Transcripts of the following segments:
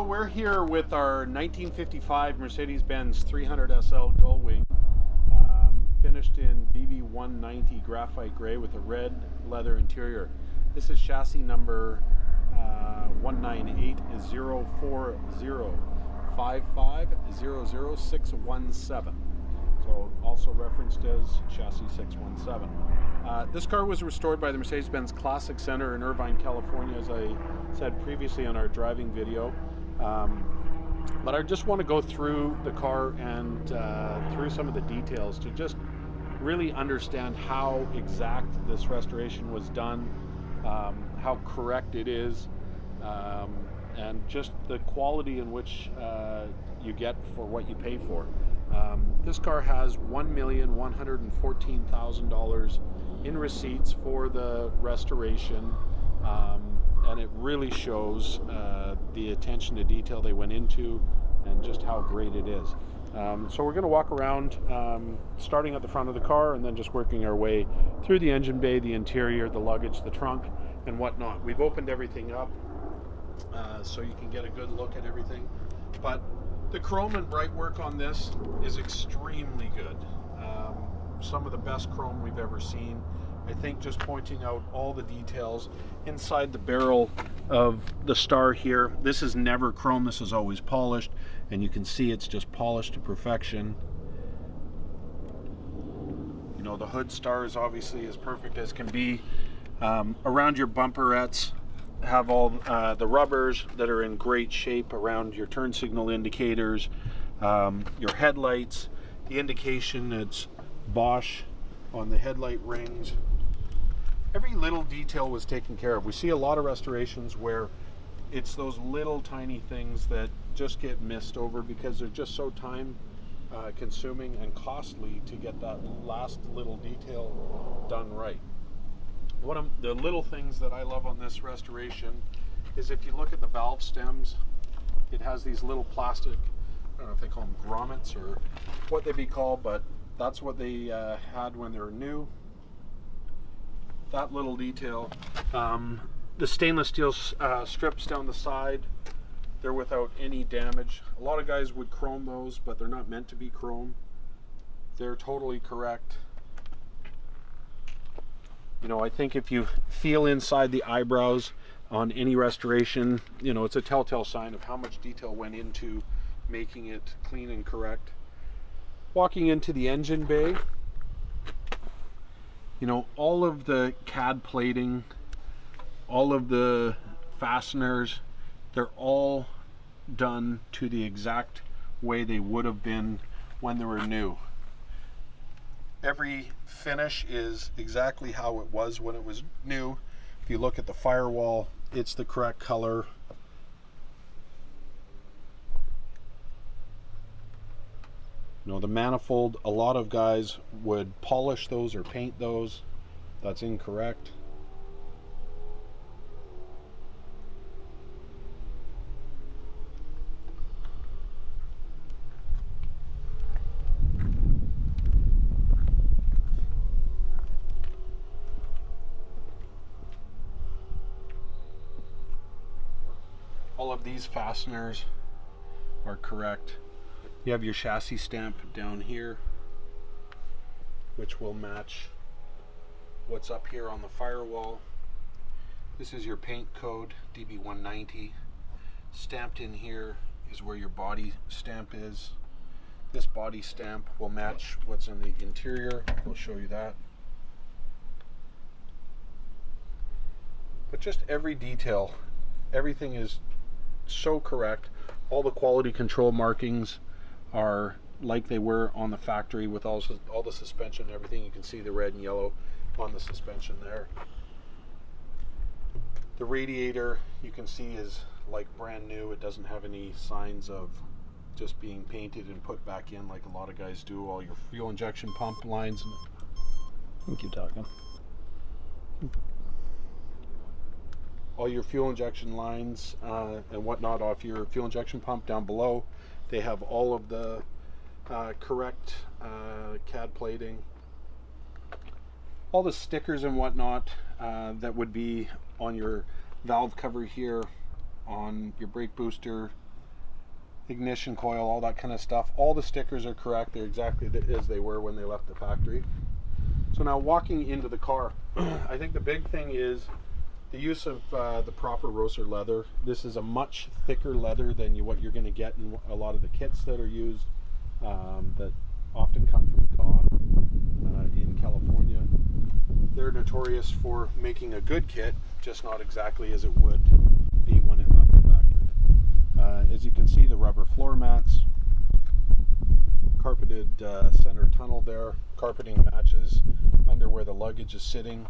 we're here with our 1955 Mercedes-Benz 300SL Gullwing, finished in BB190 graphite gray with a red leather interior. This is chassis number 198-040-5500617. So also referenced as chassis 617. This car was restored by the Mercedes-Benz Classic Center in Irvine, California, as I said previously on our driving video. But I just want to go through the car and through some of the details to just really understand how exact this restoration was done, how correct it is, and just the quality in which you get for what you pay for. This car has $1,114,000 in receipts for the restoration, and it really shows the attention to detail they went into and just how great it is. So we're going to walk around, starting at the front of the car and then just working our way through the engine bay, the interior, the luggage, the trunk, and whatnot. We've opened everything up so you can get a good look at everything. But the chrome and bright work on this is extremely good. Some of the best chrome we've ever seen. I think just pointing out all the details inside the barrel of the star here. This is never chrome, this is always polished, and you can see it's just polished to perfection. You know, the hood star is obviously as perfect as can be. Around your bumperettes have all the rubbers that are in great shape around your turn signal indicators, your headlights, the indication it's Bosch on the headlight rings. Every little detail was taken care of. We see a lot of restorations where it's those little tiny things that just get missed over because they're just so time consuming and costly to get that last little detail done right. One of the little things that I love on this restoration is if you look at the valve stems, it has these little plastic, I don't know if they call them grommets or what they'd be called, but that's what they had when they were new. That little detail. The stainless steel strips down the side, they're without any damage. A lot of guys would chrome those, but they're not meant to be chrome. They're totally correct. You know, I think if you feel inside the eyebrows on any restoration, you know, it's a telltale sign of how much detail went into making it clean and correct. Walking into the engine bay, you know, all of the CAD plating, all of the fasteners, they're all done to the exact way they would have been when they were new. Every finish is exactly how it was when it was new. If you look at the firewall, it's the correct color. You know, the manifold, a lot of guys would polish those or paint those. That's incorrect. All of these fasteners are correct. You have your chassis stamp down here, which will match what's up here on the firewall. This is your paint code, DB190. Stamped in here is where your body stamp is. This body stamp will match what's in the interior. We'll show you that. But just every detail, everything is so correct. All the quality control markings are like they were on the factory with all the suspension and everything. You can see the red and yellow on the suspension there. The radiator you can see is like brand new. It doesn't have any signs of just being painted and put back in like a lot of guys do. All your fuel injection pump lines. Keep talking. All your fuel injection lines and whatnot off your fuel injection pump down below. They have all of the correct CAD plating. All the stickers and whatnot that would be on your valve cover here, on your brake booster, ignition coil, all that kind of stuff. All the stickers are correct. They're exactly as they were when they left the factory. So now walking into the car, I think the big thing is the use of the proper roaster leather. This is a much thicker leather than what you're going to get in a lot of the kits that are used that often come from Coupe in California. They're notorious for making a good kit, just not exactly as it would be when it left the factory. As you can see, the rubber floor mats, carpeted center tunnel there. Carpeting matches under where the luggage is sitting.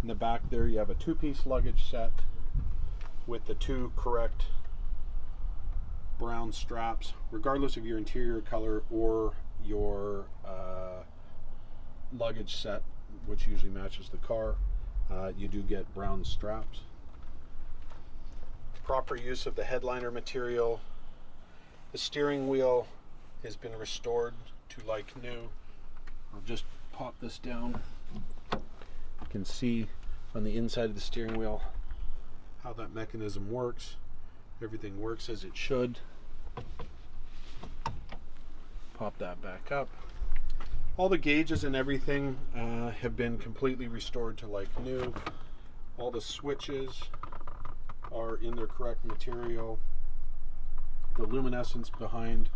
In the back there you have a two-piece luggage set with the two correct brown straps, regardless of your interior color or your luggage set, which usually matches the car. You do get brown straps. Proper use of the headliner material. The steering wheel has been restored to like new. I'll just pop this down. You can see on the inside of the steering wheel how that mechanism works. Everything works as it should. Pop that back up. All the gauges and everything have been completely restored to like new. All the switches are in their correct material. The luminescence behind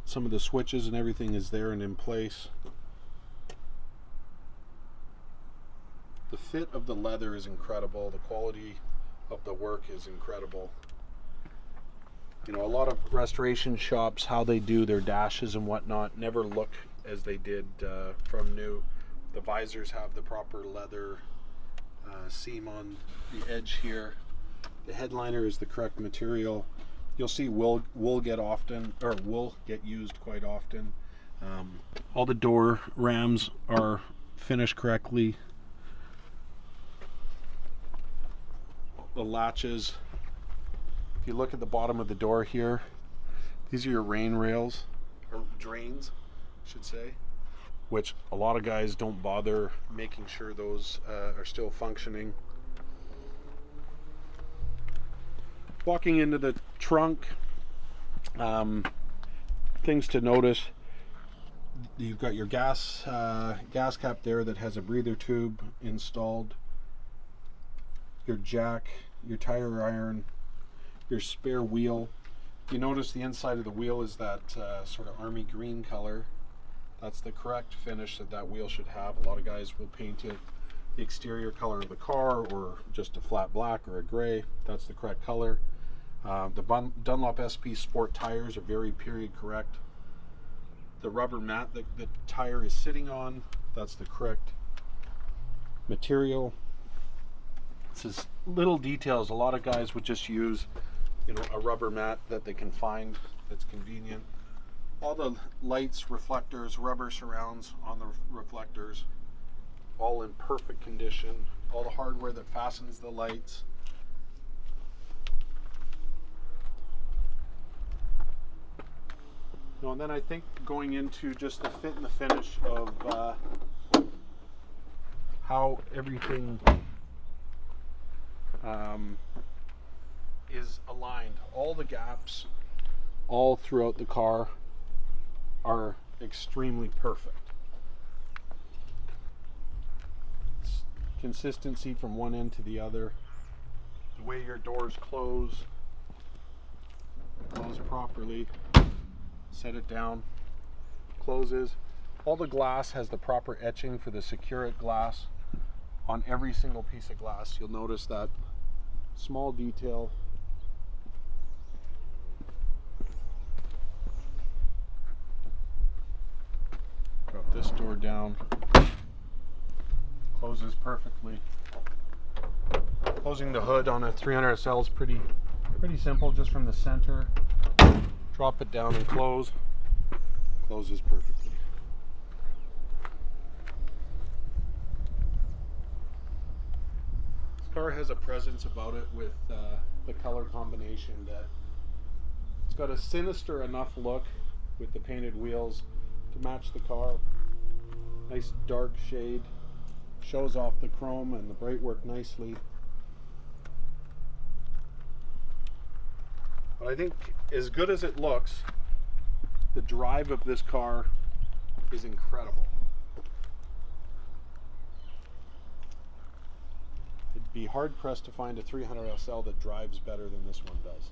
some of the switches and everything is there and in place. The fit of the leather is incredible. The quality of the work is incredible. You know, a lot of restoration shops, how they do their dashes and whatnot, never look as they did from new. The visors have the proper leather seam on the edge here. The headliner is the correct material. You'll see wool get used quite often. All the door rams are finished correctly. The latches. If you look at the bottom of the door here, these are your rain rails, or drains, I should say, which a lot of guys don't bother making sure those are still functioning. Walking into the trunk, things to notice. You've got your gas cap there that has a breather tube installed. Your jack, your tire iron, your spare wheel. You notice the inside of the wheel is that sort of army green color. That's the correct finish that wheel should have. A lot of guys will paint it the exterior color of the car or just a flat black or a gray. That's the correct color. The Dunlop SP Sport tires are very period correct. The rubber mat that the tire is sitting on, that's the correct material. This is little details. A lot of guys would just use, you know, a rubber mat that they can find that's convenient. All the lights, reflectors, rubber surrounds on the reflectors, all in perfect condition. All the hardware that fastens the lights. You know, and then I think going into just the fit and the finish of how everything is aligned. All the gaps all throughout the car are extremely perfect. It's consistency from one end to the other. The way your doors close properly. Set it down, closes. All the glass has the proper etching for the Securite glass. On every single piece of glass, you'll notice that small detail. Drop this door down. Closes perfectly. Closing the hood on a 300SL is pretty simple, just from the center. Drop it down and close. Closes perfectly. This car has a presence about it with the color combination that it's got a sinister enough look with the painted wheels to match the car. Nice dark shade. Shows off the chrome and the bright work nicely. But I think as good as it looks, the drive of this car is incredible. It'd be hard pressed to find a 300SL that drives better than this one does.